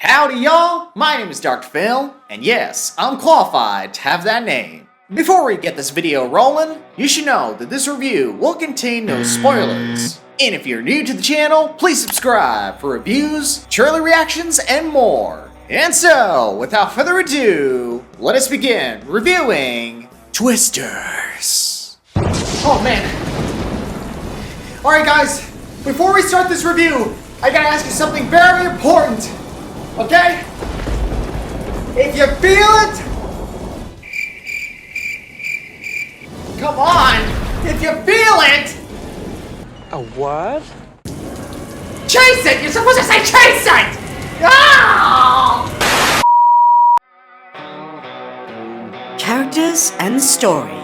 Howdy y'all, my name is Dr. Phil, and yes, I'm qualified to have that name. Before we get this video rolling, you should know that this review will contain no spoilers. And if you're new to the channel, please subscribe for reviews, trailer reactions, and more. And so, without further ado, let us begin reviewing Twisters. Oh man. Alright guys, before we start this review, I gotta ask you something very important. Okay? If you feel it, come on! If you feel it! A what? Chase it! You're supposed to say chase it! Ah! Characters and story.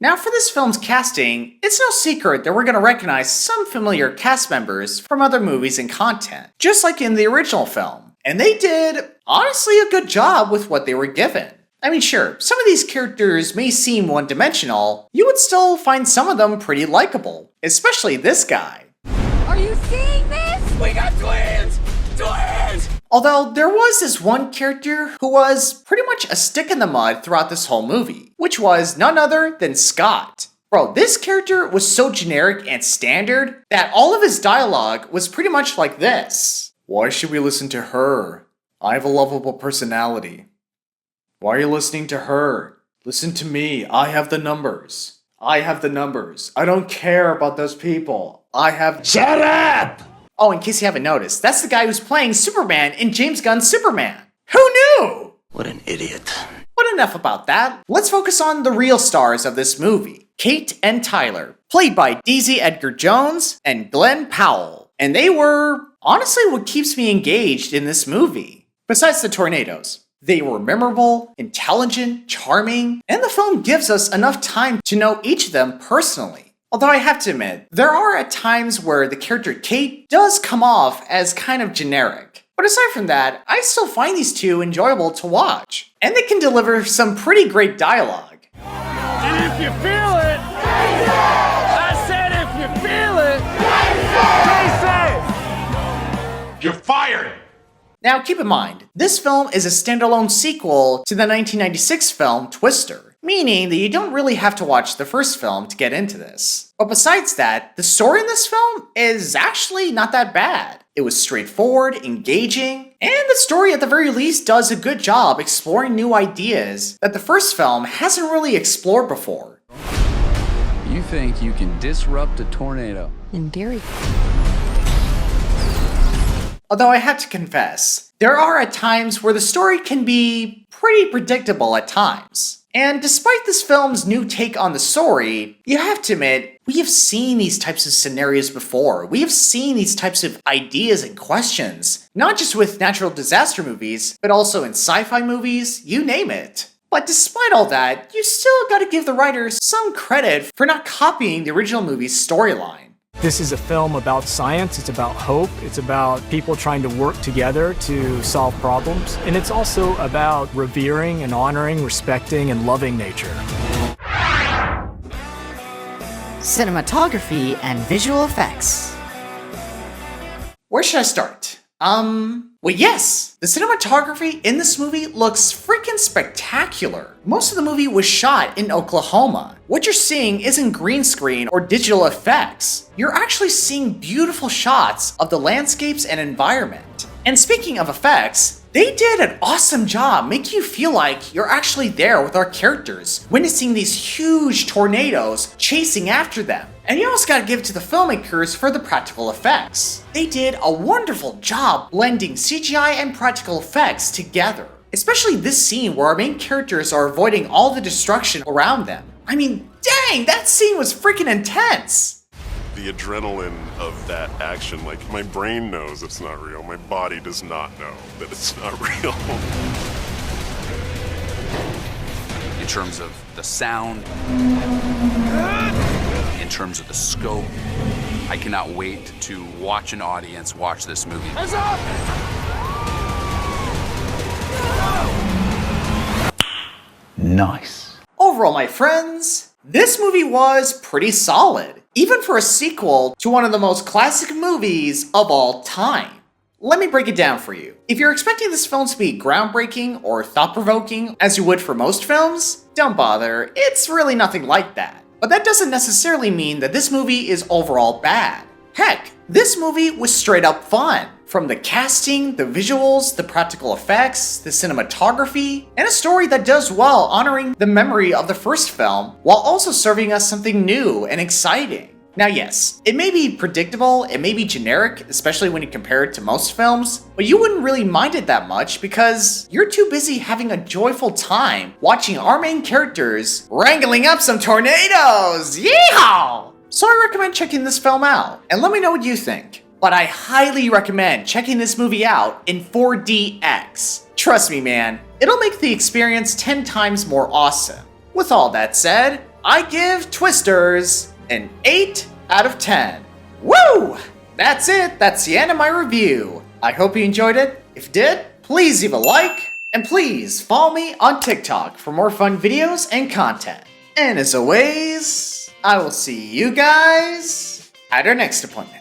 Now for this film's casting, it's no secret that we're gonna recognize some familiar cast members from other movies and content, just like in the original film. And they did, honestly, a good job with what they were given. I mean, sure, some of these characters may seem one-dimensional, you would still find some of them pretty likable, especially this guy. Are you seeing this? We got twins! Twins! Although there was this one character who was pretty much a stick in the mud throughout this whole movie, which was none other than Scott. Bro, this character was so generic and standard that all of his dialogue was pretty much like this. Why should we listen to her? I have a lovable personality. Why are you listening to her? Listen to me, I have the numbers. I have the numbers. I don't care about those people. I have— Shut up! Oh, in case you haven't noticed, that's the guy who's playing Superman in James Gunn's Superman. Who knew? What an idiot. But enough about that. Let's focus on the real stars of this movie. Kate and Tyler, played by Daisy Edgar Jones and Glenn Powell. And they were, honestly, what keeps me engaged in this movie. Besides the tornadoes. They were memorable, intelligent, charming, and the film gives us enough time to know each of them personally. Although I have to admit, there are at times where the character Kate does come off as kind of generic. But aside from that, I still find these two enjoyable to watch. And they can deliver some pretty great dialogue. And if you feel it, I said if you feel it, Jason! You're fired! Now keep in mind, this film is a standalone sequel to the 1996 film Twister. Meaning that you don't really have to watch the first film to get into this. But besides that, the story in this film is actually not that bad. It was straightforward, engaging, and the story at the very least does a good job exploring new ideas that the first film hasn't really explored before. You think you can disrupt a tornado? In theory. Although I have to confess, there are at times where the story can be pretty predictable at times. And despite this film's new take on the story, you have to admit, we have seen these types of scenarios before. We have seen these types of ideas and questions, not just with natural disaster movies, but also in sci-fi movies, you name it. But despite all that, you still gotta give the writers some credit for not copying the original movie's storyline. This is a film about science, it's about hope, it's about people trying to work together to solve problems, and it's also about revering and honoring, respecting, and loving nature. Cinematography and visual effects. Where should I start? Well yes! The cinematography in this movie looks freaking spectacular. Most of the movie was shot in Oklahoma. What you're seeing isn't green screen or digital effects. You're actually seeing beautiful shots of the landscapes and environment. And speaking of effects, they did an awesome job making you feel like you're actually there with our characters, witnessing these huge tornadoes chasing after them. And you also gotta give it to the filmmakers for the practical effects. They did a wonderful job blending CGI and practical effects together. Especially this scene where our main characters are avoiding all the destruction around them. I mean, dang, that scene was freaking intense! The adrenaline of that action, like my brain knows it's not real, my body does not know that it's not real. In terms of the sound, in terms of the scope, I cannot wait to watch an audience watch this movie. Hands up! Nice. Overall, my friends, this movie was pretty solid, even for a sequel to one of the most classic movies of all time. Let me break it down for you. If you're expecting this film to be groundbreaking or thought-provoking, as you would for most films, don't bother, it's really nothing like that. But that doesn't necessarily mean that this movie is overall bad. Heck, this movie was straight up fun. From the casting, the visuals, the practical effects, the cinematography, and a story that does well honoring the memory of the first film, while also serving us something new and exciting. Now yes, it may be predictable, it may be generic, especially when you compare it to most films, but you wouldn't really mind it that much because you're too busy having a joyful time watching our main characters wrangling up some tornadoes! Yeehaw! So I recommend checking this film out, and let me know what you think. But I highly recommend checking this movie out in 4DX. Trust me, man, it'll make the experience 10 times more awesome. With all that said, I give Twisters an 8 out of 10. Woo! That's it, that's the end of my review. I hope you enjoyed it. If you did, please leave a like, and please follow me on TikTok for more fun videos and content. And as always, I will see you guys at our next appointment.